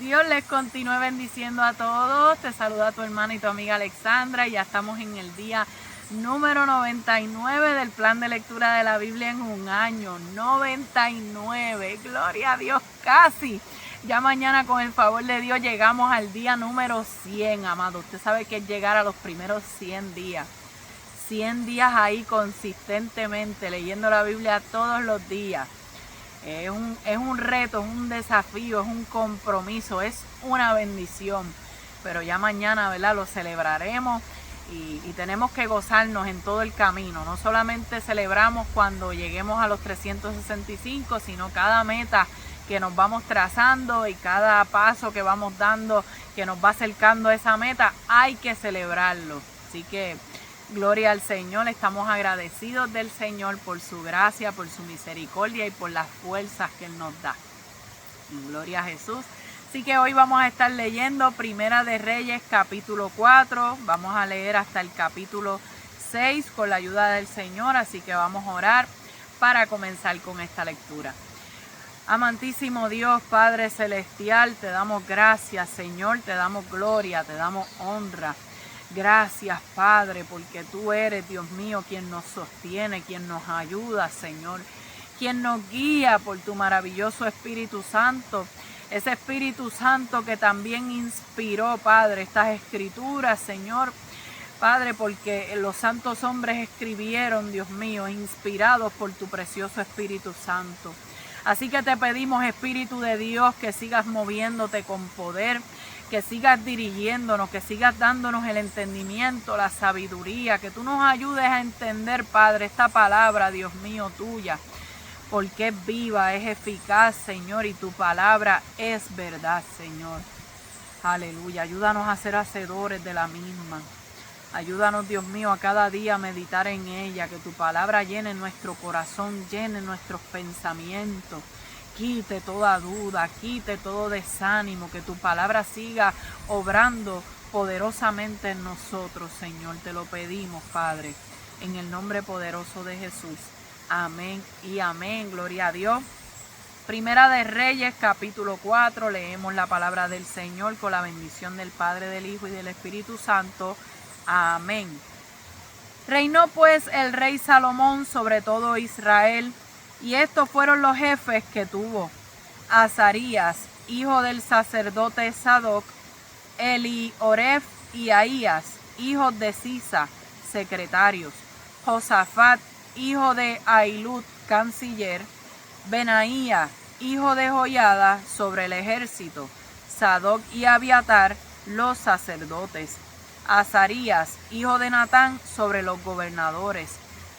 Dios les continúe bendiciendo a todos. Te saluda tu hermana y tu amiga Alexandra. Ya estamos en el día número 99 del plan de lectura de la Biblia en un año. 99. Gloria a Dios, casi. Ya mañana, con el favor de Dios, llegamos al día número 100, amado. Usted sabe que es llegar a los primeros 100 días. 100 días ahí consistentemente, leyendo la Biblia todos los días. Es un reto, es un desafío, es un compromiso, es una bendición. Pero ya mañana, ¿verdad?, lo celebraremos y tenemos que gozarnos en todo el camino. No solamente celebramos cuando lleguemos a los 365, sino cada meta que nos vamos trazando y cada paso que vamos dando que nos va acercando a esa meta, hay que celebrarlo. Así que gloria al Señor, estamos agradecidos del Señor por su gracia, por su misericordia y por las fuerzas que Él nos da. Gloria a Jesús. Así que hoy vamos a estar leyendo Primera de Reyes capítulo 4, vamos a leer hasta el capítulo 6 con la ayuda del Señor, así que vamos a orar para comenzar con esta lectura. Amantísimo Dios, Padre Celestial, te damos gracias, Señor, te damos gloria, te damos honra. Gracias, Padre, porque tú eres, Dios mío, quien nos sostiene, quien nos ayuda, Señor, quien nos guía por tu maravilloso Espíritu Santo. Ese Espíritu Santo que también inspiró, Padre, estas escrituras, Señor. Padre, porque los santos hombres escribieron, Dios mío, inspirados por tu precioso Espíritu Santo. Así que te pedimos, Espíritu de Dios, que sigas moviéndote con poder, que sigas dirigiéndonos, que sigas dándonos el entendimiento, la sabiduría, que tú nos ayudes a entender, Padre, esta palabra, Dios mío, tuya, porque es viva, es eficaz, Señor, y tu palabra es verdad, Señor. Aleluya, ayúdanos a ser hacedores de la misma. Ayúdanos, Dios mío, a cada día meditar en ella, que tu palabra llene nuestro corazón, llene nuestros pensamientos. Quite toda duda, quite todo desánimo, que tu palabra siga obrando poderosamente en nosotros, Señor. Te lo pedimos, Padre, en el nombre poderoso de Jesús. Amén y amén. Gloria a Dios. Primera de Reyes, capítulo 4. Leemos la palabra del Señor con la bendición del Padre, del Hijo y del Espíritu Santo. Amén. Reinó pues el rey Salomón sobre todo Israel, y estos fueron los jefes que tuvo: Azarías, hijo del sacerdote Sadoc; Elioref y Ahías, hijos de Sisa, secretarios; Josafat, hijo de Ahilud, canciller; Benaía, hijo de Joiada, sobre el ejército; Sadoc y Abiatar, los sacerdotes; Azarías, hijo de Natán, sobre los gobernadores;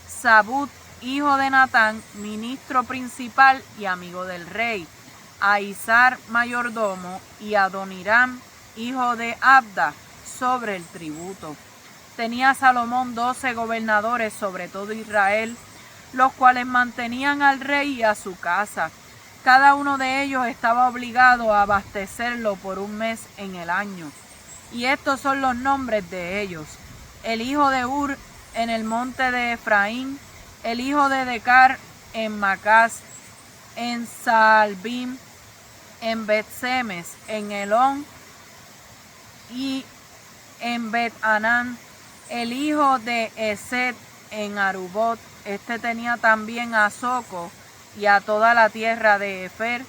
Zabud, hijo de Natán, ministro principal y amigo del rey; Aizar, mayordomo; y Adoniram, hijo de Abda, sobre el tributo. Tenía Salomón 12 gobernadores sobre todo Israel, los cuales mantenían al rey y a su casa. Cada uno de ellos estaba obligado a abastecerlo por un mes en el año. Y estos son los nombres de ellos: el hijo de Ur, en el monte de Efraín; el hijo de Decar, en Macás; en Saalbim; en Bet-Semes; en Elón y en Bet-Anán; el hijo de Esed, en Arubot. Este tenía también a Soco y a toda la tierra de Efer;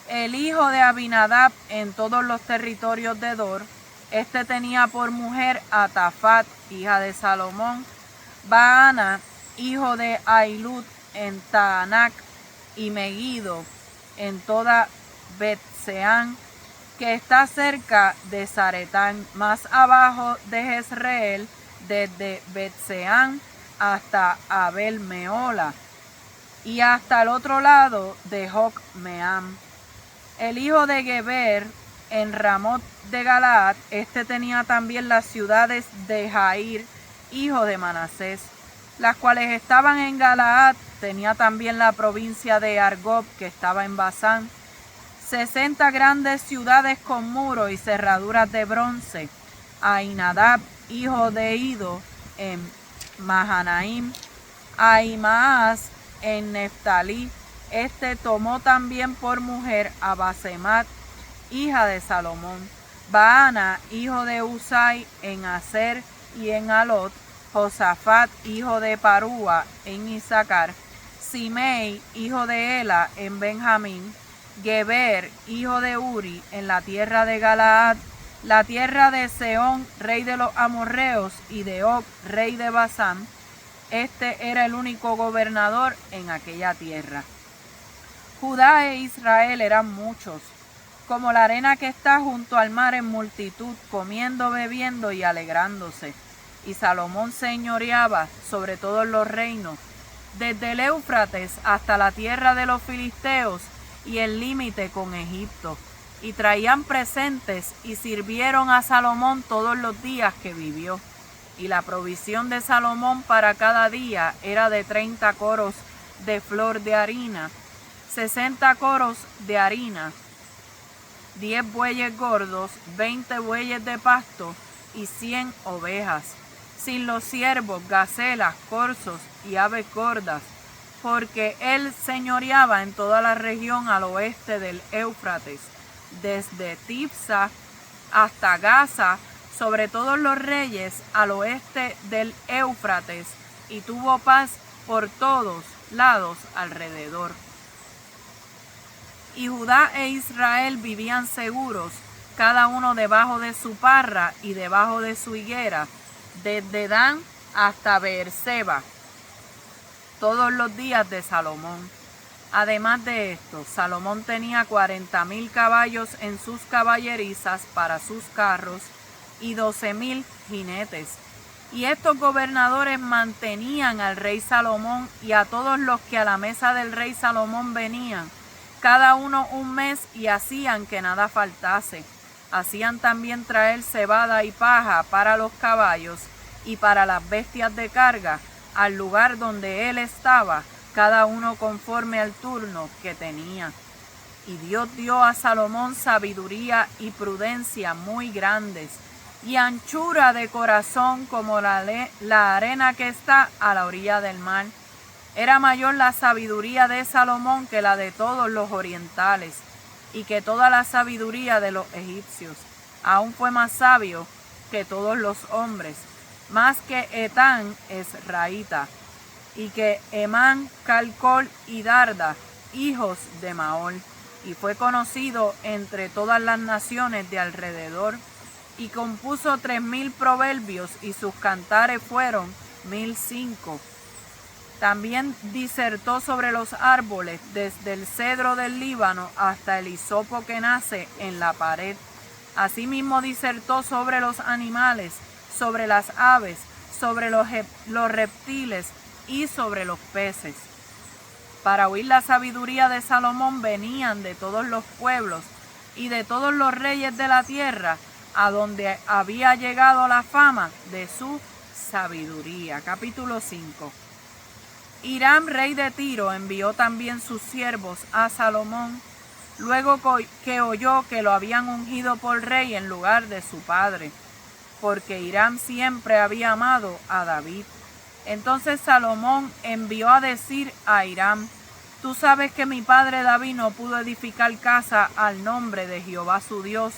el hijo de Abinadab, en todos los territorios de Dor. Este tenía por mujer a Tafat, hija de Salomón; Baana, hijo de Ahilud, en Taanac; y Megido, en toda Bet-Seán, que está cerca de Zaretán, más abajo de Jezreel, desde Bet-Seán hasta Abel Meola, y hasta el otro lado de Jocmeam. El hijo de Geber, en Ramot de Galaad. Este tenía también las ciudades de Jair, hijo de Manasés, las cuales estaban en Galaad. Tenía también la provincia de Argob, que estaba en Basán, 60 grandes ciudades con muros y cerraduras de bronce. Ainadab, hijo de Ido, en Mahanaim; Ahimaas, en Neftalí. Este tomó también por mujer a Basemat, hija de Salomón, Baana, hijo de Usai, en Aser y en Alot, Josafat, hijo de Parúa, en Isaacar, Simei, hijo de Ela, en Benjamín, Geber, hijo de Uri, en la tierra de Galaad, la tierra de Seón, rey de los amorreos, y de Og, rey de Basán. Este era el único gobernador en aquella tierra. Judá e Israel eran muchos, como la arena que está junto al mar en multitud, comiendo, bebiendo y alegrándose. Y Salomón señoreaba sobre todos los reinos, desde el Éufrates hasta la tierra de los filisteos y el límite con Egipto. Y traían presentes y sirvieron a Salomón todos los días que vivió. Y la provisión de Salomón para cada día era de 30 coros de flor de harina, 60 coros de harina, 10 bueyes gordos, 20 bueyes de pasto y 100 ovejas, sin los ciervos, gacelas, corzos y aves gordas, porque él señoreaba en toda la región al oeste del Éufrates, desde Tifsa hasta Gaza, sobre todos los reyes al oeste del Éufrates, y tuvo paz por todos lados alrededor. Y Judá e Israel vivían seguros, cada uno debajo de su parra y debajo de su higuera, desde Dan hasta Beerseba, todos los días de Salomón. Además de esto, Salomón tenía 40,000 caballos en sus caballerizas para sus carros y 12,000 jinetes. Y estos gobernadores mantenían al rey Salomón y a todos los que a la mesa del rey Salomón venían, cada uno un mes, y hacían que nada faltase. Hacían también traer cebada y paja para los caballos y para las bestias de carga al lugar donde él estaba, cada uno conforme al turno que tenía. Y Dios dio a Salomón sabiduría y prudencia muy grandes, y anchura de corazón como la arena que está a la orilla del mar. Era mayor la sabiduría de Salomón que la de todos los orientales, y que toda la sabiduría de los egipcios. Aún fue más sabio que todos los hombres, más que Etán Esraíta, y que Emán, Calcol y Darda, hijos de Maol. Y fue conocido entre todas las naciones de alrededor, y compuso 3,000 proverbios, y sus cantares fueron 1,005. También disertó sobre los árboles, desde el cedro del Líbano hasta el hisopo que nace en la pared. Asimismo disertó sobre los animales, sobre las aves, sobre los reptiles y sobre los peces. Para oír la sabiduría de Salomón venían de todos los pueblos y de todos los reyes de la tierra, a donde había llegado la fama de su sabiduría. Capítulo 5. Hiram, rey de Tiro, envió también sus siervos a Salomón, luego que oyó que lo habían ungido por rey en lugar de su padre, porque Hiram siempre había amado a David. Entonces Salomón envió a decir a Hiram: tú sabes que mi padre David no pudo edificar casa al nombre de Jehová su Dios,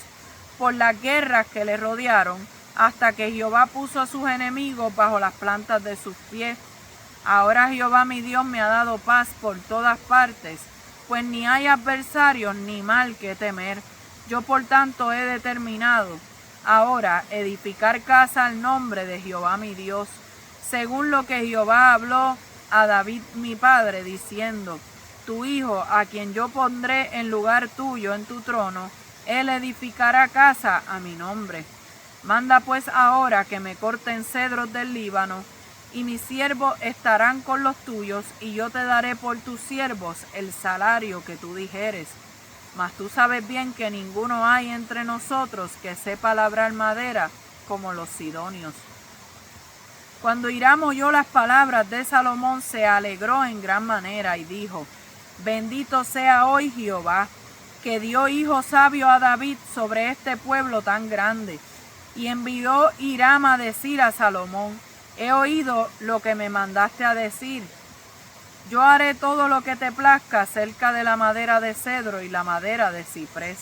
por las guerras que le rodearon, hasta que Jehová puso a sus enemigos bajo las plantas de sus pies. Ahora Jehová mi Dios me ha dado paz por todas partes, pues ni hay adversarios ni mal que temer. Yo por tanto he determinado ahora edificar casa al nombre de Jehová mi Dios, según lo que Jehová habló a David mi padre, diciendo: tu hijo, a quien yo pondré en lugar tuyo en tu trono, él edificará casa a mi nombre. Manda pues ahora que me corten cedros del Líbano, y mis siervos estarán con los tuyos, y yo te daré por tus siervos el salario que tú dijeres. Mas tú sabes bien que ninguno hay entre nosotros que sepa labrar madera como los sidonios. Cuando Hiram oyó las palabras de Salomón, se alegró en gran manera y dijo: bendito sea hoy Jehová, que dio hijo sabio a David sobre este pueblo tan grande. Y envió Hiram a decir a Salomón: he oído lo que me mandaste a decir. Yo haré todo lo que te plazca acerca de la madera de cedro y la madera de ciprés.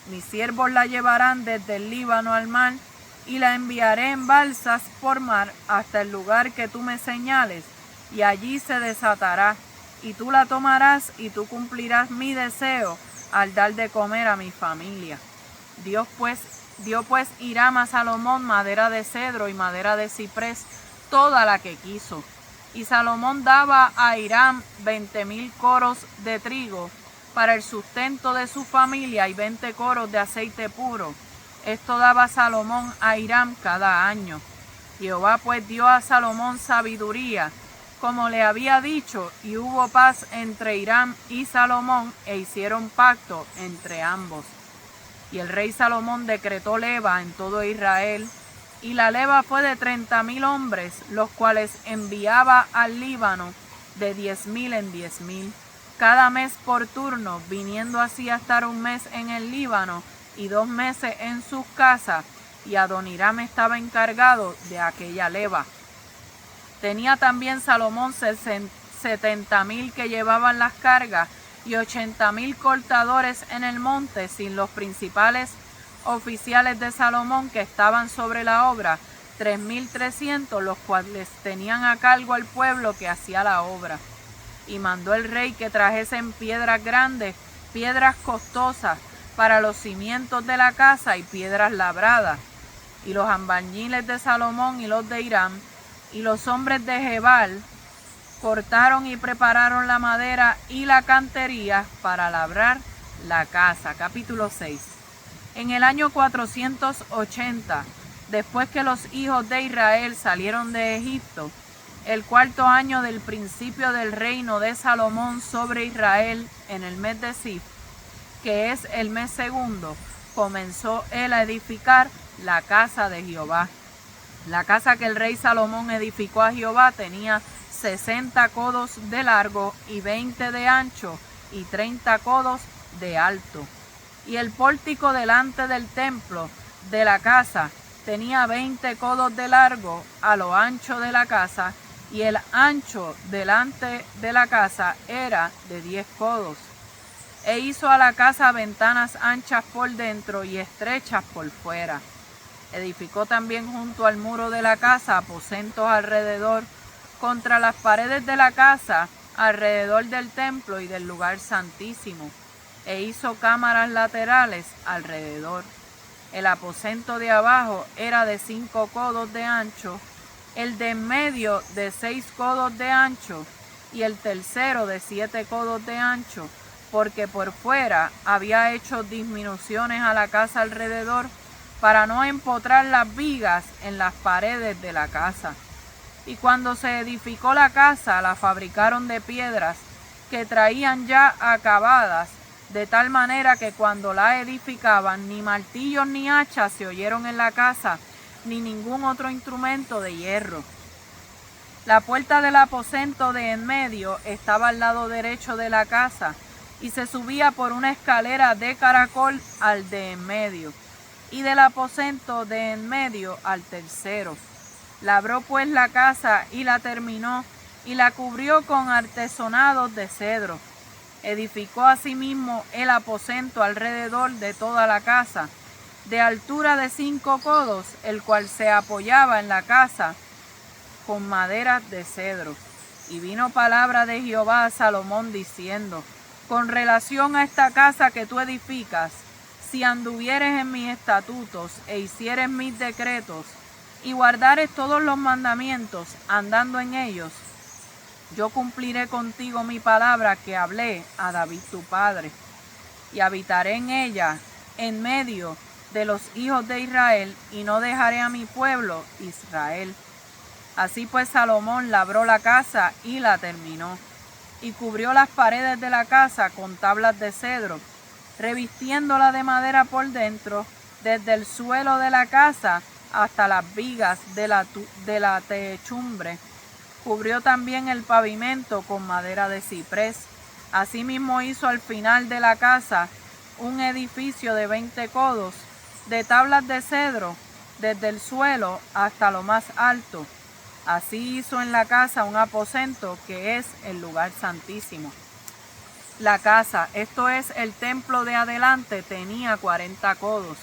Mis siervos la llevarán desde el Líbano al mar, y la enviaré en balsas por mar hasta el lugar que tú me señales, y allí se desatará, y tú la tomarás, y tú cumplirás mi deseo al dar de comer a mi familia. Dio pues Hiram a Salomón madera de cedro y madera de ciprés, toda la que quiso. Y Salomón daba a Hiram 20,000 coros de trigo para el sustento de su familia y 20 coros de aceite puro. Esto daba Salomón a Hiram cada año. Jehová pues dio a Salomón sabiduría, como le había dicho, y hubo paz entre Hiram y Salomón, e hicieron pacto entre ambos. Y el rey Salomón decretó leva en todo Israel, y la leva fue de 30,000 hombres, los cuales enviaba al Líbano de 10,000 en 10,000, cada mes por turno, viniendo así a estar un mes en el Líbano y 2 meses en sus casas, y Adoniram estaba encargado de aquella leva. Tenía también Salomón 70,000 que llevaban las cargas, y 80,000 cortadores en el monte, sin los principales oficiales de Salomón que estaban sobre la obra, 3,300, los cuales tenían a cargo al pueblo que hacía la obra. Y mandó el rey que trajesen piedras grandes, piedras costosas, para los cimientos de la casa y piedras labradas. Y los albañiles de Salomón y los de Hiram, y los hombres de Gebal, cortaron y prepararon la madera y la cantería para labrar la casa. Capítulo 6. En el año 480, después que los hijos de Israel salieron de Egipto, el 4º año del principio del reino de Salomón sobre Israel, en el mes de Zif, que es el mes segundo, comenzó él a edificar la casa de Jehová. La casa que el rey Salomón edificó a Jehová tenía 60 codos de largo y 20 de ancho y 30 codos de alto. Y el pórtico delante del templo de la casa tenía 20 codos de largo a lo ancho de la casa, y el ancho delante de la casa era de 10 codos. E hizo a la casa ventanas anchas por dentro y estrechas por fuera. Edificó también junto al muro de la casa aposentos alrededor, contra las paredes de la casa, alrededor del templo y del lugar santísimo, e hizo cámaras laterales alrededor. El aposento de abajo era de 5 codos de ancho, el de en medio de 6 codos de ancho, y el tercero de 7 codos de ancho, porque por fuera había hecho disminuciones a la casa alrededor, para no empotrar las vigas en las paredes de la casa. Y cuando se edificó la casa, la fabricaron de piedras que traían ya acabadas, de tal manera que cuando la edificaban, ni martillos ni hachas se oyeron en la casa, ni ningún otro instrumento de hierro. La puerta del aposento de en medio estaba al lado derecho de la casa, y se subía por una escalera de caracol al de en medio, y del aposento de en medio al tercero. Labró pues la casa y la terminó, y la cubrió con artesonados de cedro. Edificó asimismo el aposento alrededor de toda la casa, de altura de 5 codos, el cual se apoyaba en la casa con maderas de cedro. Y vino palabra de Jehová a Salomón diciendo: con relación a esta casa que tú edificas, si anduvieres en mis estatutos e hicieres mis decretos, y guardares todos los mandamientos, andando en ellos, yo cumpliré contigo mi palabra que hablé a David tu padre, y habitaré en ella, en medio de los hijos de Israel, y no dejaré a mi pueblo Israel. Así pues Salomón labró la casa y la terminó, y cubrió las paredes de la casa con tablas de cedro, revistiéndola de madera por dentro, desde el suelo de la casa hasta las vigas de la techumbre. Cubrió también el pavimento con madera de ciprés. Asimismo hizo al final de la casa un edificio de 20 codos, de tablas de cedro, desde el suelo hasta lo más alto. Así hizo en la casa un aposento que es el lugar santísimo. la casa, esto es el templo de adelante, tenía 40 codos.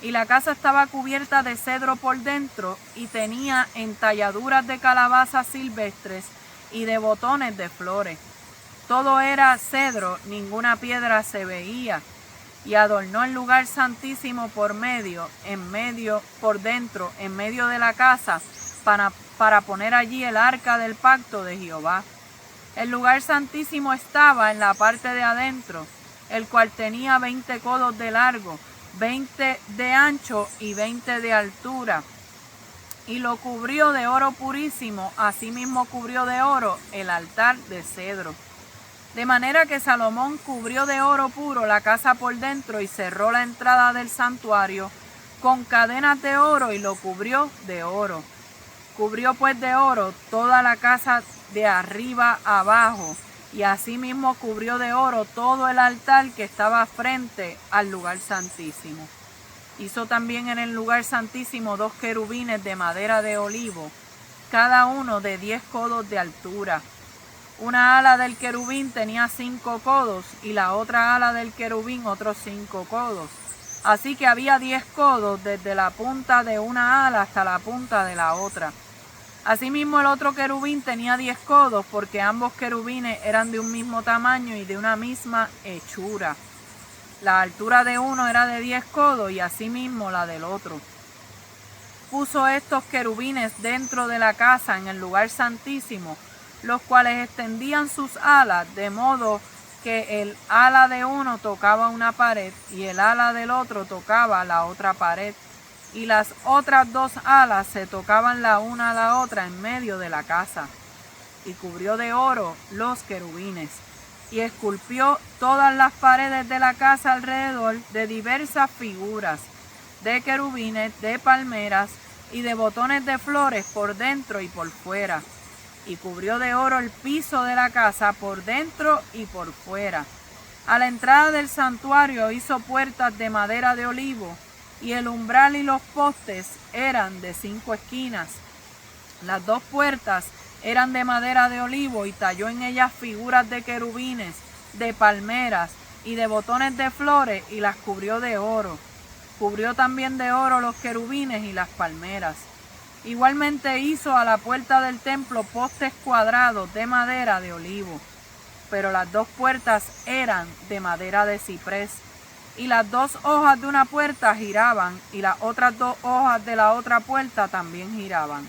Y la casa estaba cubierta de cedro por dentro y tenía entalladuras de calabazas silvestres y de botones de flores. Todo era cedro, ninguna piedra se veía. Y adornó el lugar santísimo por dentro, en medio de la casa, para poner allí el arca del pacto de Jehová. El lugar santísimo estaba en la parte de adentro, el cual tenía 20 codos de largo, 20 de ancho y 20 de altura. Y lo cubrió de oro purísimo, asimismo cubrió de oro el altar de cedro. De manera que Salomón cubrió de oro puro la casa por dentro y cerró la entrada del santuario con cadenas de oro y lo cubrió de oro. Cubrió pues de oro toda la casa de arriba abajo y asimismo cubrió de oro todo el altar que estaba frente al lugar santísimo. Hizo también en el lugar santísimo 2 querubines de madera de olivo, cada uno de 10 codos de altura. Una ala del querubín tenía 5 codos y la otra ala del querubín otros 5 codos. Así que había 10 codos desde la punta de una ala hasta la punta de la otra. Asimismo el otro querubín tenía 10 codos porque ambos querubines eran de un mismo tamaño y de una misma hechura. La altura de uno era de 10 codos y asimismo la del otro. Puso estos querubines dentro de la casa en el lugar santísimo, los cuales extendían sus alas, de modo que el ala de uno tocaba una pared y el ala del otro tocaba la otra pared, y las otras 2 alas se tocaban la una a la otra en medio de la casa. Y cubrió de oro los querubines, y esculpió todas las paredes de la casa alrededor de diversas figuras, de querubines, de palmeras y de botones de flores por dentro y por fuera. Y cubrió de oro el piso de la casa por dentro y por fuera. A la entrada del santuario hizo puertas de madera de olivo, y el umbral y los postes eran de 5 esquinas. Las 2 puertas eran de madera de olivo y talló en ellas figuras de querubines, de palmeras y de botones de flores y las cubrió de oro. Cubrió también de oro los querubines y las palmeras. Igualmente hizo a la puerta del templo postes cuadrados de madera de olivo, pero las 2 puertas eran de madera de ciprés, y las 2 hojas de una puerta giraban, y las otras 2 hojas de la otra puerta también giraban.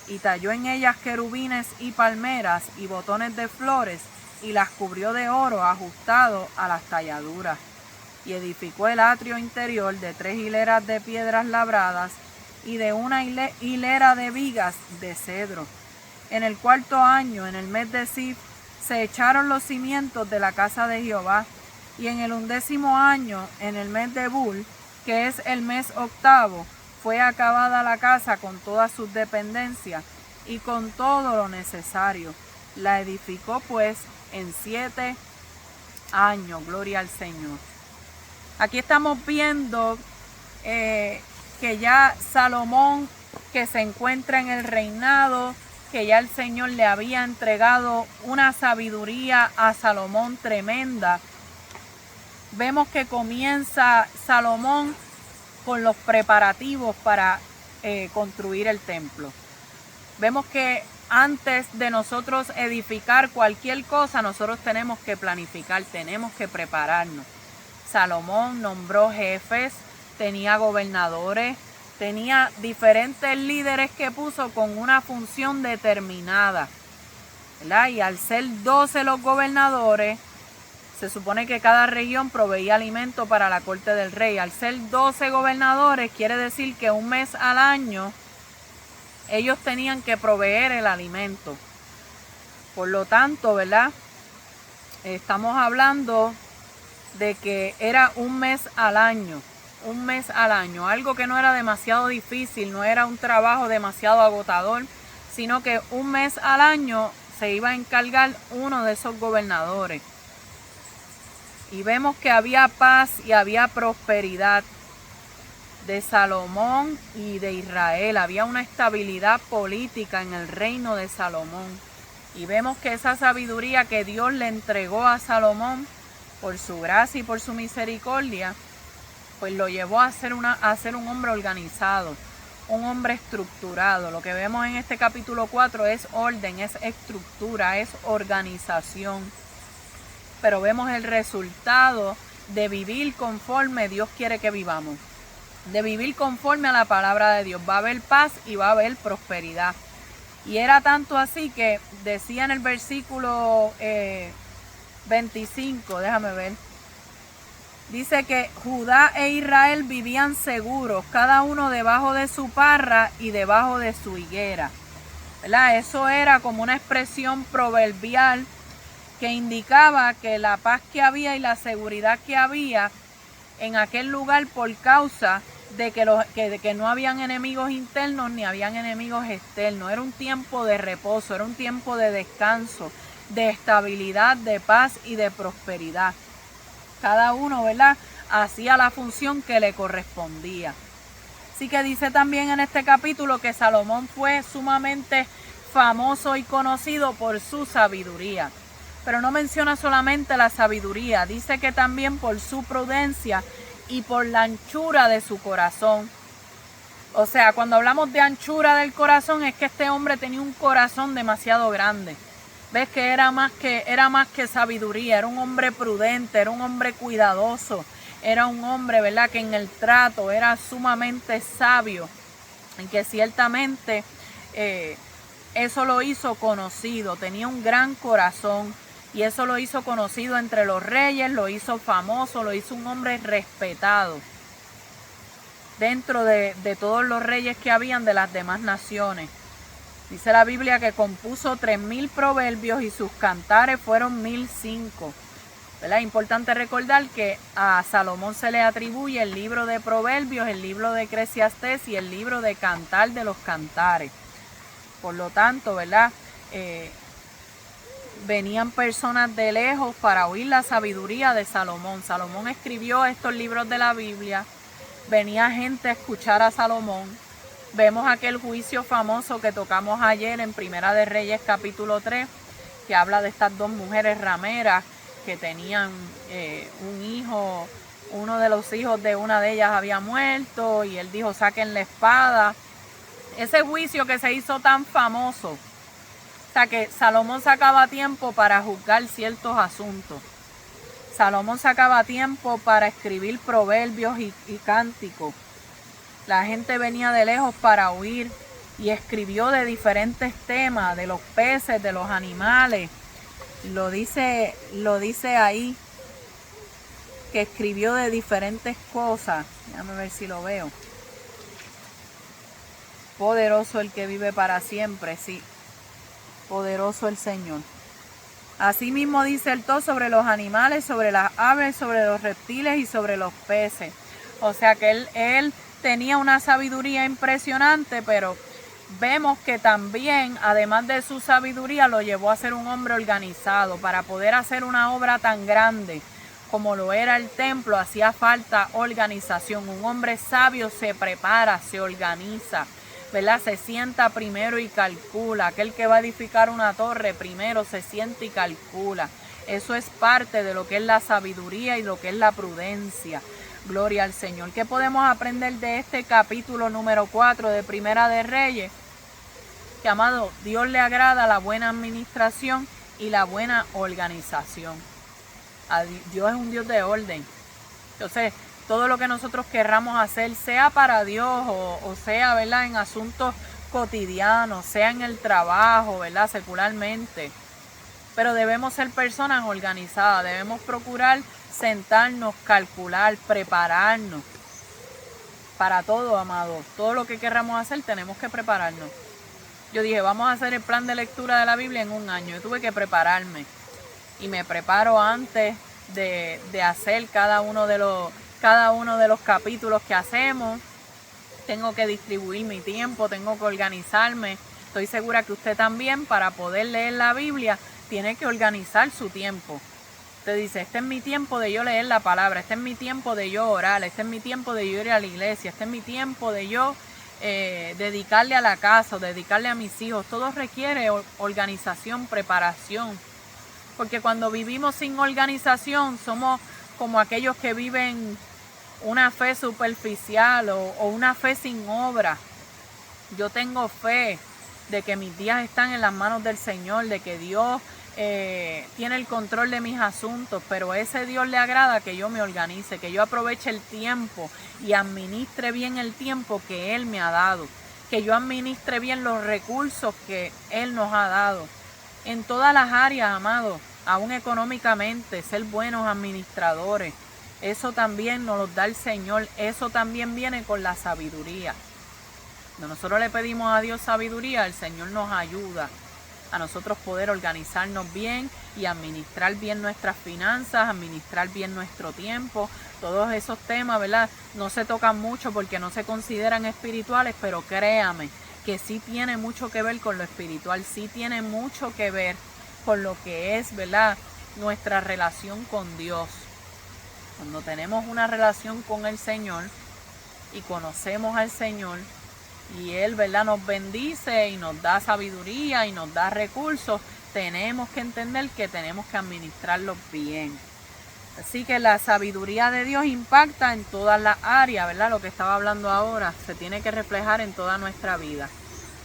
Y talló en ellas querubines y palmeras y botones de flores, y las cubrió de oro ajustado a las talladuras. Y edificó el atrio interior de 3 hileras de piedras labradas, y de una hilera de vigas de cedro. En el 4º año, en el mes de Zif, se echaron los cimientos de la casa de Jehová, y en el 11º año, en el mes de Bul, que es el mes 8º, fue acabada la casa con todas sus dependencias y con todo lo necesario. La edificó pues en 7 años. Gloria al Señor. Aquí estamos viendo que ya Salomón, que se encuentra en el reinado, que ya el Señor le había entregado una sabiduría a Salomón tremenda. Vemos que comienza Salomón con los preparativos para construir el templo. Vemos que antes de nosotros edificar cualquier cosa, nosotros tenemos que planificar, tenemos que prepararnos. Salomón nombró jefes, tenía gobernadores, tenía diferentes líderes que puso con una función determinada, ¿verdad? Y al ser 12 los gobernadores, se supone que cada región proveía alimento para la corte del rey. Al ser 12 gobernadores, quiere decir que un mes al año ellos tenían que proveer el alimento. Por lo tanto, ¿verdad? Estamos hablando de que era un mes al año. Un mes al año, algo que no era demasiado difícil, no era un trabajo demasiado agotador, sino que un mes al año se iba a encargar uno de esos gobernadores. Y vemos que había paz y había prosperidad de Salomón y de Israel. Había una estabilidad política en el reino de Salomón. Y vemos que esa sabiduría que Dios le entregó a Salomón por su gracia y por su misericordia, pues lo llevó a ser un hombre organizado, un hombre estructurado. Lo que vemos en este capítulo 4 es orden, es estructura, es organización. Pero vemos el resultado de vivir conforme Dios quiere que vivamos, de vivir conforme a la palabra de Dios. Va a haber paz y va a haber prosperidad. Y era tanto así que decía en el versículo 25, déjame ver, dice que Judá e Israel vivían seguros, cada uno debajo de su parra y debajo de su higuera, ¿verdad? Eso era como una expresión proverbial que indicaba que la paz que había y la seguridad que había en aquel lugar por causa de que no habían enemigos internos ni habían enemigos externos. Era un tiempo de reposo, era un tiempo de descanso, de estabilidad, de paz y de prosperidad. Cada uno, ¿verdad?, hacía la función que le correspondía. Así que dice también en este capítulo que Salomón fue sumamente famoso y conocido por su sabiduría. Pero no menciona solamente la sabiduría, dice que también por su prudencia y por la anchura de su corazón. O sea, cuando hablamos de anchura del corazón, es que este hombre tenía un corazón demasiado grande. Ves que era más que sabiduría, era un hombre prudente, era un hombre cuidadoso, era un hombre, ¿verdad?, que en el trato era sumamente sabio, y que ciertamente eso lo hizo conocido. Tenía un gran corazón y eso lo hizo conocido entre los reyes, lo hizo famoso, lo hizo un hombre respetado dentro de todos los reyes que habían de las demás naciones. Dice la Biblia que compuso 3000 proverbios y sus cantares fueron 1005. ¿Verdad? Importante recordar que a Salomón se le atribuye el libro de Proverbios, el libro de Eclesiastés y el libro de Cantar de los Cantares. Por lo tanto, ¿verdad?, venían personas de lejos para oír la sabiduría de Salomón. Salomón escribió estos libros de la Biblia. Venía gente a escuchar a Salomón. Vemos aquel juicio famoso que tocamos ayer en Primera de Reyes capítulo 3, que habla de estas dos mujeres rameras que tenían un hijo. Uno de los hijos de una de ellas había muerto y él dijo: saquen la espada. Ese juicio que se hizo tan famoso, o sea, que Salomón sacaba tiempo para juzgar ciertos asuntos. Salomón sacaba tiempo para escribir proverbios y cánticos. La gente venía de lejos para oír y escribió de diferentes temas, de los peces, de los animales. Lo dice ahí, que escribió de diferentes cosas. Déjame ver si lo veo. Poderoso el que vive para siempre, sí. Poderoso el Señor. Asimismo dice el todo sobre los animales, sobre las aves, sobre los reptiles y sobre los peces. O sea que él tenía una sabiduría impresionante, pero vemos que también, además de su sabiduría, lo llevó a ser un hombre organizado. Para poder hacer una obra tan grande como lo era el templo, hacía falta organización. Un hombre sabio se prepara, se organiza, ¿verdad? Se sienta primero y calcula. Aquel que va a edificar una torre primero se sienta y calcula. Eso es parte de lo que es la sabiduría y lo que es la prudencia. Gloria al Señor. ¿Qué podemos aprender de este capítulo número 4 de Primera de Reyes? Que, amado, Dios le agrada la buena administración y la buena organización. Dios es un Dios de orden. Entonces, todo lo que nosotros querramos hacer, sea para Dios o sea, ¿verdad?, en asuntos cotidianos, sea en el trabajo, ¿verdad?, secularmente. Pero debemos ser personas organizadas, debemos procurar sentarnos, calcular, prepararnos para todo, amado. Todo lo que querramos hacer tenemos que prepararnos. Yo dije, vamos a hacer el plan de lectura de la Biblia en un año. Yo tuve que prepararme y me preparo antes de hacer cada uno de los capítulos que hacemos. Tengo que distribuir mi tiempo, tengo que organizarme. Estoy segura que usted también, para poder leer la Biblia, tiene que organizar su tiempo. Usted dice, este es mi tiempo de yo leer la palabra, este es mi tiempo de yo orar, este es mi tiempo de yo ir a la iglesia, este es mi tiempo de yo dedicarle a la casa o dedicarle a mis hijos. Todo requiere organización, preparación. Porque cuando vivimos sin organización somos como aquellos que viven una fe superficial o una fe sin obra. Yo tengo fe de que mis días están en las manos del Señor, de que Dios tiene el control de mis asuntos, pero a ese Dios le agrada que yo me organice, que yo aproveche el tiempo y administre bien el tiempo que Él me ha dado, que yo administre bien los recursos que Él nos ha dado, en todas las áreas, amados, aún económicamente, ser buenos administradores. Eso también nos lo da el Señor, eso también viene con la sabiduría. Cuando nosotros le pedimos a Dios sabiduría, el Señor nos ayuda a nosotros poder organizarnos bien y administrar bien nuestras finanzas, administrar bien nuestro tiempo. Todos esos temas, ¿verdad? No se tocan mucho porque no se consideran espirituales, pero créame que sí tiene mucho que ver con lo espiritual, sí tiene mucho que ver con lo que es, ¿verdad?, nuestra relación con Dios. Cuando tenemos una relación con el Señor y conocemos al Señor, y Él, ¿verdad?, nos bendice y nos da sabiduría y nos da recursos, tenemos que entender que tenemos que administrarlos bien. Así que la sabiduría de Dios impacta en todas las áreas, ¿verdad? Lo que estaba hablando ahora se tiene que reflejar en toda nuestra vida.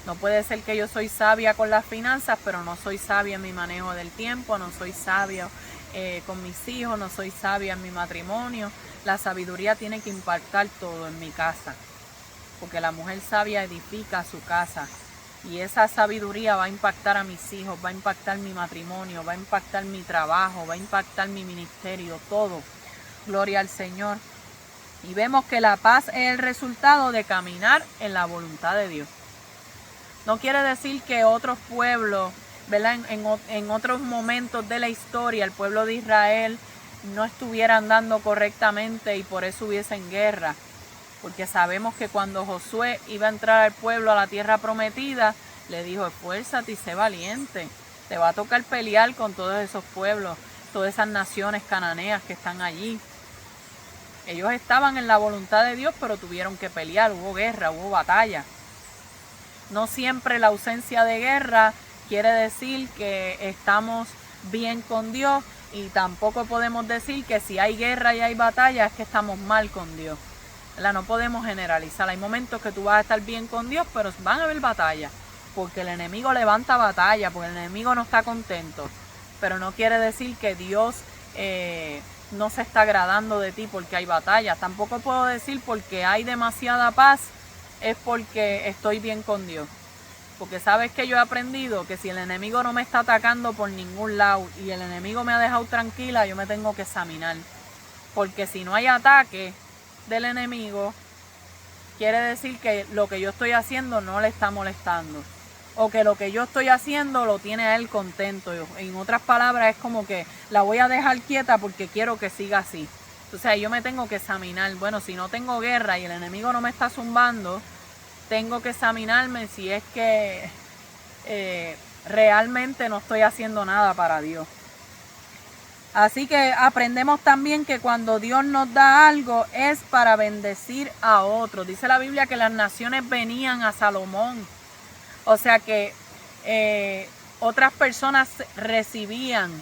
No puede ser que yo soy sabia con las finanzas, pero no soy sabia en mi manejo del tiempo, no soy sabia con mis hijos, no soy sabia en mi matrimonio. La sabiduría tiene que impactar todo en mi casa, porque la mujer sabia edifica su casa y esa sabiduría va a impactar a mis hijos, va a impactar mi matrimonio, va a impactar mi trabajo, va a impactar mi ministerio, todo. Gloria al Señor. Y vemos que la paz es el resultado de caminar en la voluntad de Dios. No quiere decir que otros pueblos, ¿verdad?, en otros momentos de la historia, el pueblo de Israel no estuviera andando correctamente y por eso hubiesen guerra. Porque sabemos que cuando Josué iba a entrar al pueblo a la tierra prometida, le dijo: esfuérzate y sé valiente. Te va a tocar pelear con todos esos pueblos, todas esas naciones cananeas que están allí. Ellos estaban en la voluntad de Dios, pero tuvieron que pelear, hubo guerra, hubo batalla. No siempre la ausencia de guerra quiere decir que estamos bien con Dios, y tampoco podemos decir que si hay guerra y hay batalla es que estamos mal con Dios. No podemos generalizar. Hay momentos que tú vas a estar bien con Dios, pero van a haber batallas, porque el enemigo levanta batalla, porque el enemigo no está contento. Pero no quiere decir que Dios no se está agradando de ti porque hay batallas. Tampoco puedo decir porque hay demasiada paz es porque estoy bien con Dios. Porque sabes que yo he aprendido que si el enemigo no me está atacando por ningún lado y el enemigo me ha dejado tranquila, yo me tengo que examinar. Porque si no hay ataque del enemigo, quiere decir que lo que yo estoy haciendo no le está molestando, o que lo que yo estoy haciendo lo tiene a él contento. En otras palabras, es como que la voy a dejar quieta porque quiero que siga así. Entonces yo me tengo que examinar. Bueno, si no tengo guerra y el enemigo no me está zumbando, tengo que examinarme si es que realmente no estoy haciendo nada para Dios. Así que aprendemos también que cuando Dios nos da algo es para bendecir a otros. Dice la Biblia que las naciones venían a Salomón. O sea que otras personas recibían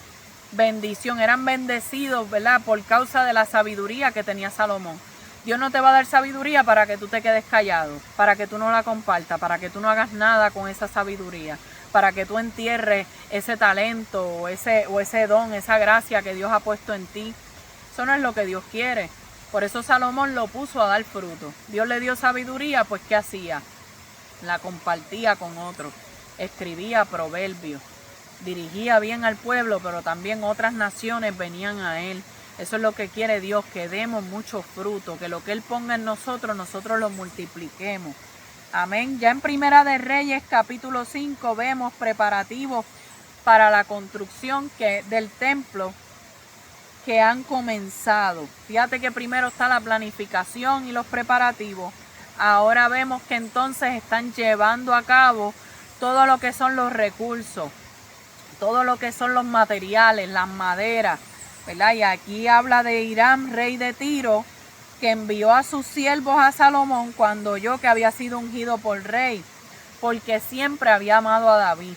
bendición, eran bendecidos, ¿verdad?, por causa de la sabiduría que tenía Salomón. Dios no te va a dar sabiduría para que tú te quedes callado, para que tú no la compartas, para que tú no hagas nada con esa sabiduría, para que tú entierres ese talento o ese don, esa gracia que Dios ha puesto en ti. Eso no es lo que Dios quiere. Por eso Salomón lo puso a dar fruto. Dios le dio sabiduría, pues ¿qué hacía? La compartía con otros, escribía proverbios, dirigía bien al pueblo, pero también otras naciones venían a él. Eso es lo que quiere Dios, que demos mucho fruto, que lo que Él ponga en nosotros, nosotros lo multipliquemos. Amén. Ya en Primera de Reyes, capítulo 5, vemos preparativos para la construcción del templo que han comenzado. Fíjate que primero está la planificación y los preparativos. Ahora vemos que entonces están llevando a cabo todo lo que son los recursos, todo lo que son los materiales, las maderas, ¿verdad? Y aquí habla de Hiram, rey de Tiro, que envió a sus siervos a Salomón cuando oyó que había sido ungido por rey, porque siempre había amado a David.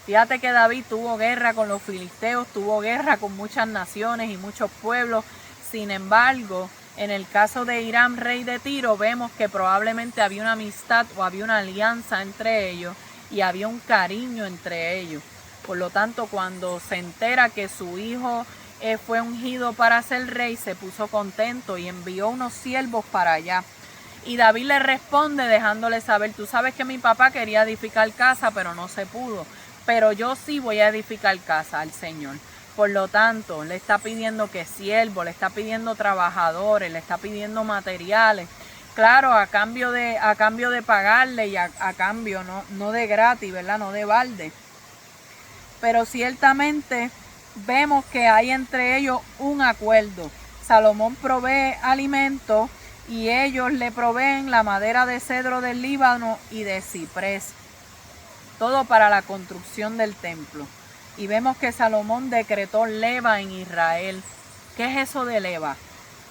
Fíjate que David tuvo guerra con los filisteos, tuvo guerra con muchas naciones y muchos pueblos. Sin embargo, en el caso de Hiram, rey de Tiro, vemos que probablemente había una amistad o había una alianza entre ellos y había un cariño entre ellos. Por lo tanto, cuando se entera que su hijo fue ungido para ser rey, se puso contento y envió unos siervos para allá. Y David le responde dejándole saber: tú sabes que mi papá quería edificar casa, pero no se pudo. Pero yo sí voy a edificar casa al Señor. Por lo tanto, le está pidiendo que siervos, le está pidiendo trabajadores, le está pidiendo materiales. Claro, a cambio de pagarle y a cambio, no de gratis, ¿verdad? No de balde. Pero ciertamente vemos que hay entre ellos un acuerdo. Salomón provee alimentos y ellos le proveen la madera de cedro del Líbano y de ciprés. Todo para la construcción del templo. Y vemos que Salomón decretó leva en Israel. ¿Qué es eso de leva?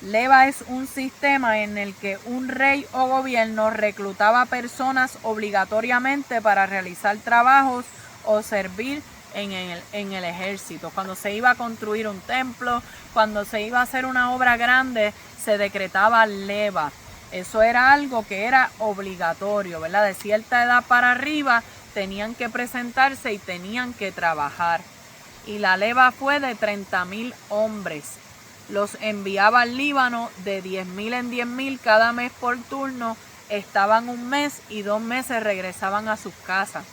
Leva es un sistema en el que un rey o gobierno reclutaba personas obligatoriamente para realizar trabajos o servir en el ejército. Cuando se iba a construir un templo, cuando se iba a hacer una obra grande, se decretaba leva. Eso era algo que era obligatorio, ¿verdad? De cierta edad para arriba tenían que presentarse y tenían que trabajar. Y la leva fue de 30,000 hombres. Los enviaba al Líbano de 10,000 en 10,000 cada mes por turno. Estaban un mes y 2 meses regresaban a sus casas.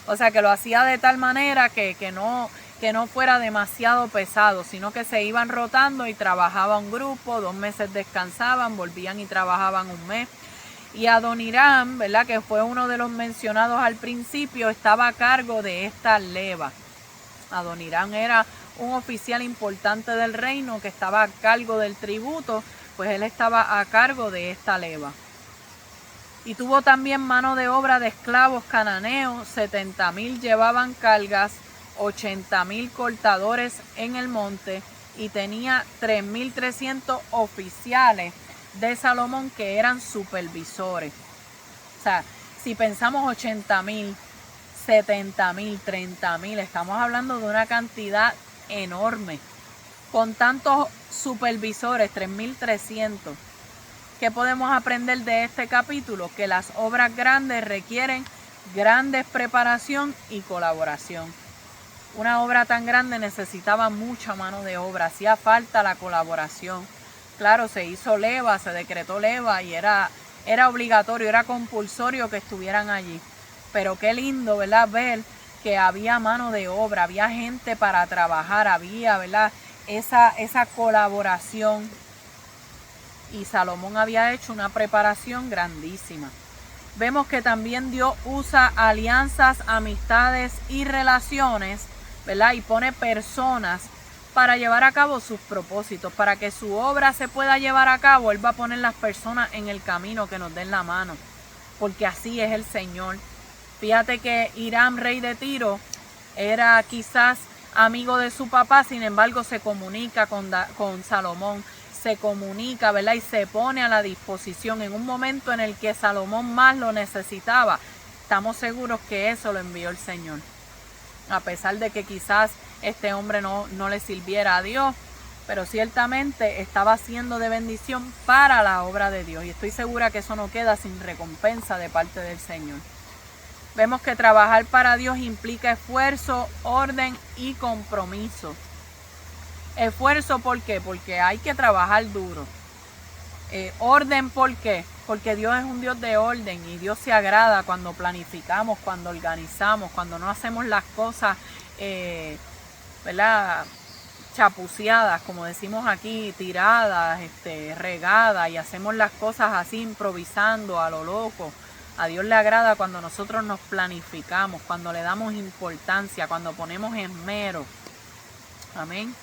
O sea que lo hacía de tal manera que no fuera demasiado pesado, sino que se iban rotando y trabajaba un grupo, 2 meses descansaban, volvían y trabajaban un mes. Y Adoniram, ¿verdad?, que fue uno de los mencionados al principio, estaba a cargo de esta leva. Adoniram era un oficial importante del reino que estaba a cargo del tributo, pues él estaba a cargo de esta leva. Y tuvo también mano de obra de esclavos cananeos, 70,000 llevaban cargas, 80,000 cortadores en el monte y tenía 3,300 oficiales de Salomón que eran supervisores. O sea, si pensamos 80,000, 70,000, 30,000, estamos hablando de una cantidad enorme. Con tantos supervisores, 3,300. ¿Qué podemos aprender de este capítulo? Que las obras grandes requieren grandes preparación y colaboración. Una obra tan grande necesitaba mucha mano de obra, hacía falta la colaboración. Claro, se hizo leva, se decretó leva y era obligatorio, era compulsorio que estuvieran allí. Pero qué lindo, ¿verdad?, ver que había mano de obra, había gente para trabajar, había, ¿verdad?, esa colaboración. Y Salomón había hecho una preparación grandísima. Vemos que también Dios usa alianzas, amistades y relaciones, ¿verdad?, y pone personas para llevar a cabo sus propósitos. Para que su obra se pueda llevar a cabo, Él va a poner las personas en el camino que nos den la mano, porque así es el Señor. Fíjate que Hiram, rey de Tiro, era quizás amigo de su papá, sin embargo se comunica con Salomón, se comunica, ¿verdad?, y se pone a la disposición en un momento en el que Salomón más lo necesitaba. Estamos seguros que eso lo envió el Señor. A pesar de que quizás este hombre no le sirviera a Dios, pero ciertamente estaba siendo de bendición para la obra de Dios. Y estoy segura que eso no queda sin recompensa de parte del Señor. Vemos que trabajar para Dios implica esfuerzo, orden y compromiso. Esfuerzo, ¿por qué? Porque hay que trabajar duro. Orden, ¿por qué? Porque Dios es un Dios de orden y Dios se agrada cuando planificamos, cuando organizamos, cuando no hacemos las cosas, ¿verdad?, chapuceadas, como decimos aquí, tiradas, regadas, y hacemos las cosas así improvisando a lo loco. A Dios le agrada cuando nosotros nos planificamos, cuando le damos importancia, cuando ponemos esmero. Amén.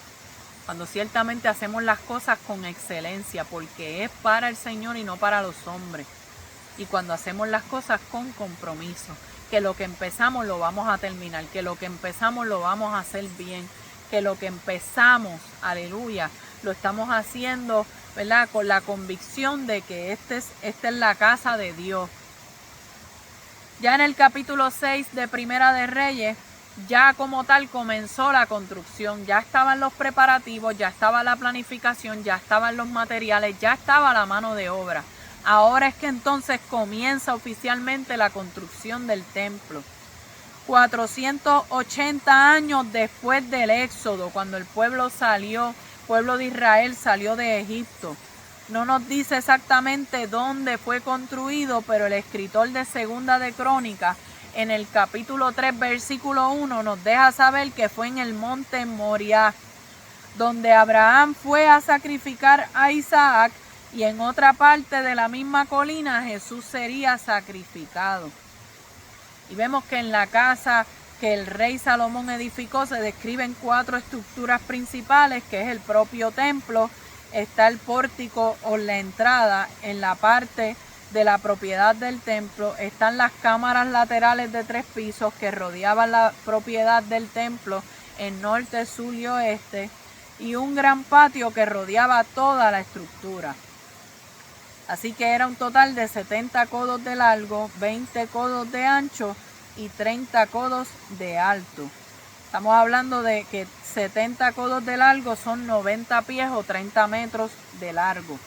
Cuando ciertamente hacemos las cosas con excelencia, porque es para el Señor y no para los hombres. Y cuando hacemos las cosas con compromiso, que lo que empezamos lo vamos a terminar, que lo que empezamos lo vamos a hacer bien, que lo que empezamos, aleluya, lo estamos haciendo ¿verdad? Con la convicción de que esta es la casa de Dios. Ya en el capítulo 6 de Primera de Reyes, ya como tal comenzó la construcción, ya estaban los preparativos, ya estaba la planificación, ya estaban los materiales, ya estaba la mano de obra. Ahora es que entonces comienza oficialmente la construcción del templo. 480 años después del Éxodo, cuando el pueblo de Israel salió de Egipto. No nos dice exactamente dónde fue construido, pero el escritor de Segunda de Crónicas, en el capítulo 3, versículo 1, nos deja saber que fue en el monte Moriah, donde Abraham fue a sacrificar a Isaac, y en otra parte de la misma colina Jesús sería sacrificado. Y vemos que en la casa que el rey Salomón edificó se describen 4 estructuras principales, que es el propio templo. Está el pórtico o la entrada en la parte de la propiedad del templo. Están las cámaras laterales de 3 pisos que rodeaban la propiedad del templo en norte, sur y oeste. Y un gran patio que rodeaba toda la estructura. Así que era un total de 70 codos de largo, 20 codos de ancho y 30 codos de alto. Estamos hablando de que 70 codos de largo son 90 pies o 30 metros de largo.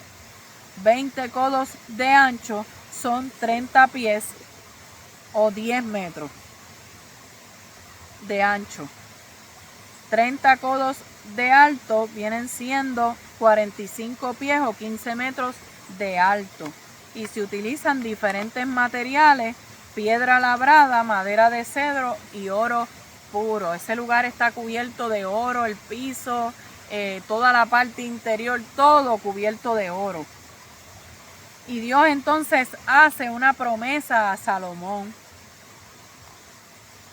20 codos de ancho son 30 pies o 10 metros de ancho. 30 codos de alto vienen siendo 45 pies o 15 metros de alto. Y se utilizan diferentes materiales: piedra labrada, madera de cedro y oro puro. Ese lugar está cubierto de oro, el piso, toda la parte interior, todo cubierto de oro. Y Dios entonces hace una promesa a Salomón.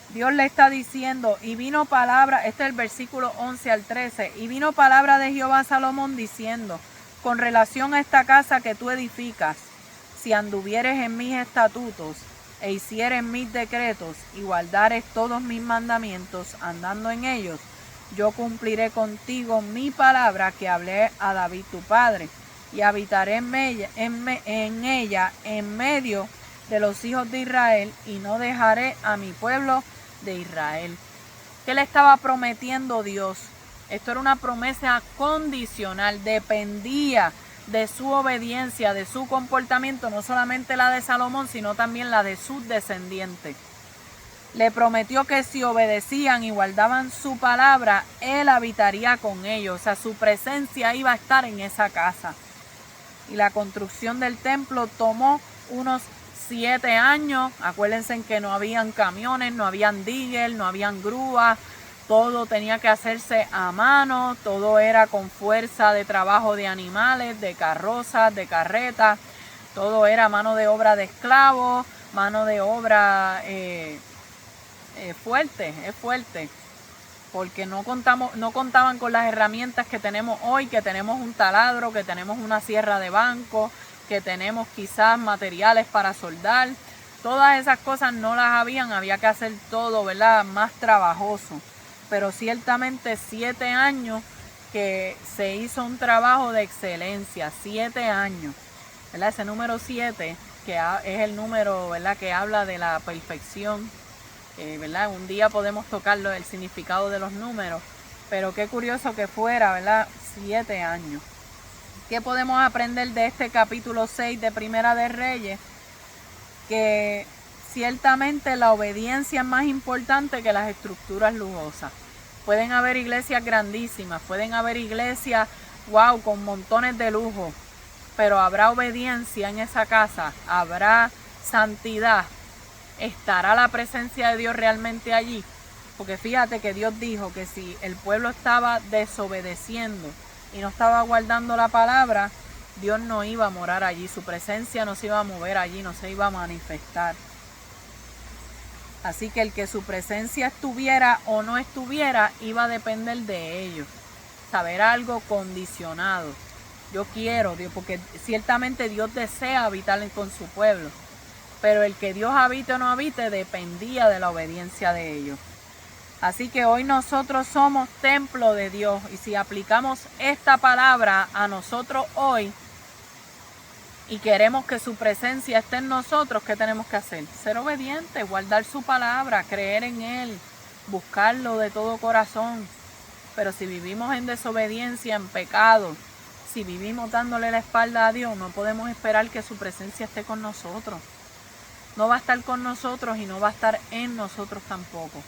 Dios le está diciendo, y vino palabra, este es el versículo 11 al 13, y vino palabra de Jehová a Salomón diciendo: con relación a esta casa que tú edificas, si anduvieres en mis estatutos, e hicieres mis decretos, y guardares todos mis mandamientos, andando en ellos, yo cumpliré contigo mi palabra que hablé a David tu padre, y habitaré en ella, en medio de los hijos de Israel, y no dejaré a mi pueblo de Israel. ¿Qué le estaba prometiendo Dios? Esto era una promesa condicional, dependía de su obediencia, de su comportamiento, no solamente la de Salomón, sino también la de sus descendientes. Le prometió que si obedecían y guardaban su palabra, Él habitaría con ellos, o sea, su presencia iba a estar en esa casa. Y la construcción del templo tomó unos 7 años. Acuérdense que no habían camiones, no habían digger, no habían grúas. Todo tenía que hacerse a mano, todo era con fuerza de trabajo de animales, de carrozas, de carretas. Todo era mano de obra de esclavos, mano de obra fuerte. Porque no contaban con las herramientas que tenemos hoy, que tenemos un taladro, que tenemos una sierra de banco, que tenemos quizás materiales para soldar. Todas esas cosas no las había que hacer todo, ¿verdad? Más trabajoso. Pero ciertamente 7 años que se hizo un trabajo de excelencia, 7 años, ¿verdad? Ese número 7, que es el número, ¿verdad?, que habla de la perfección, ¿verdad? Un día podemos tocarlo, el significado de los números, pero qué curioso que fuera, ¿verdad? 7 años. ¿Qué podemos aprender de este capítulo 6 de Primera de Reyes? Que ciertamente la obediencia es más importante que las estructuras lujosas. Pueden haber iglesias grandísimas, pueden haber iglesias, wow, con montones de lujo, pero habrá obediencia en esa casa, habrá santidad, estará la presencia de Dios realmente allí. Porque fíjate que Dios dijo que si el pueblo estaba desobedeciendo y no estaba guardando la palabra, Dios no iba a morar allí, su presencia no se iba a mover allí, no se iba a manifestar. Así que el que su presencia estuviera o no estuviera iba a depender de ellos. Saber algo condicionado. Yo quiero, Dios, porque ciertamente Dios desea habitar con su pueblo. Pero el que Dios habite o no habite dependía de la obediencia de ellos. Así que hoy nosotros somos templo de Dios, y si aplicamos esta palabra a nosotros hoy y queremos que su presencia esté en nosotros, ¿qué tenemos que hacer? Ser obedientes, guardar su palabra, creer en Él, buscarlo de todo corazón. Pero si vivimos en desobediencia, en pecado, si vivimos dándole la espalda a Dios, no podemos esperar que su presencia esté con nosotros. No va a estar con nosotros y no va a estar en nosotros tampoco.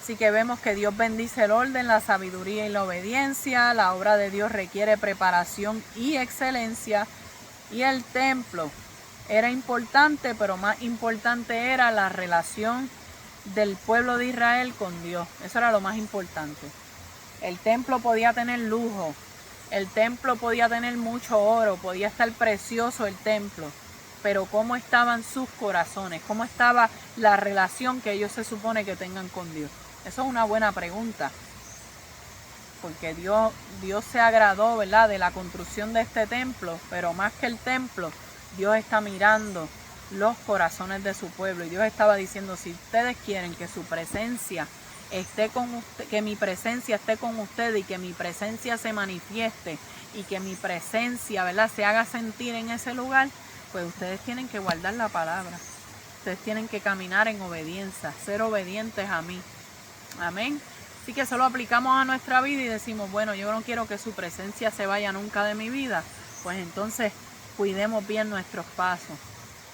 Así que vemos que Dios bendice el orden, la sabiduría y la obediencia. La obra de Dios requiere preparación y excelencia. Y el templo era importante, pero más importante era la relación del pueblo de Israel con Dios. Eso era lo más importante. El templo podía tener lujo. El templo podía tener mucho oro. Podía estar precioso el templo. Pero ¿cómo estaban sus corazones? ¿Cómo estaba la relación que ellos se supone que tengan con Dios? Eso es una buena pregunta, porque Dios se agradó, ¿verdad?, de la construcción de este templo, pero más que el templo, Dios está mirando los corazones de su pueblo, y Dios estaba diciendo: si ustedes quieren que su presencia esté con usted, que mi presencia esté con ustedes, y que mi presencia se manifieste, y que mi presencia, ¿verdad?, se haga sentir en ese lugar, pues ustedes tienen que guardar la palabra, ustedes tienen que caminar en obediencia, ser obedientes a mí. Amén. Así que eso lo aplicamos a nuestra vida y decimos: bueno, yo no quiero que su presencia se vaya nunca de mi vida. Pues entonces cuidemos bien nuestros pasos,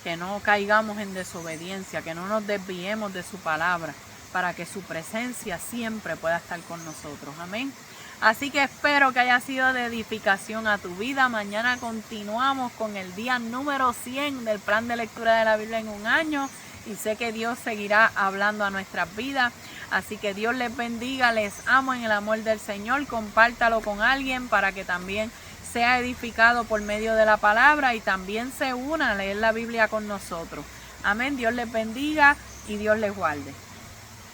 que no caigamos en desobediencia, que no nos desviemos de su palabra, para que su presencia siempre pueda estar con nosotros. Amén. Así que espero que haya sido de edificación a tu vida. Mañana continuamos con el día número 100 del plan de lectura de la Biblia en un año. Y sé que Dios seguirá hablando a nuestras vidas. Así que Dios les bendiga, les amo en el amor del Señor. Compártalo con alguien para que también sea edificado por medio de la palabra y también se una a leer la Biblia con nosotros. Amén. Dios les bendiga y Dios les guarde.